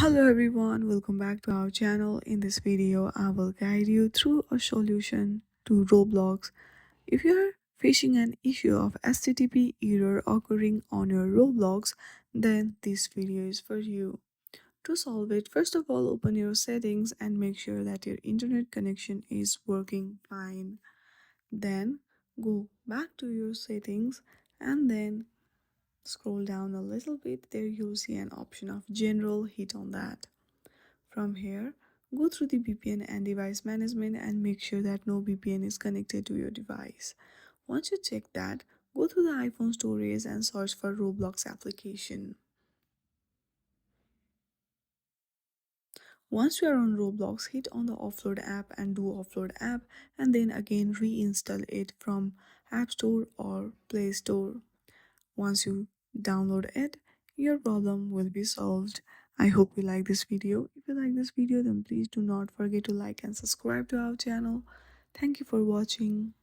Hello everyone, welcome back to our channel. In this video, I will guide you through a solution to Roblox. If you are facing an issue of HTTP error occurring on your Roblox, then this video is for you. To solve it, first of all, open your settings and make sure that your internet connection is working fine. Then go back to your settings and then scroll down a little bit. There you'll see an option of general, hit on that. From here, go through the VPN and device management and make sure that no VPN is connected to your device. Once you check that, go through the iPhone storage and search for Roblox application. Once you are on Roblox, hit on the offload app and do offload app and then again reinstall it from App Store or Play Store. Once you download it, your problem will be solved. I hope you like this video. If you like this video, then please do not forget to like and subscribe to our channel. Thank you for watching.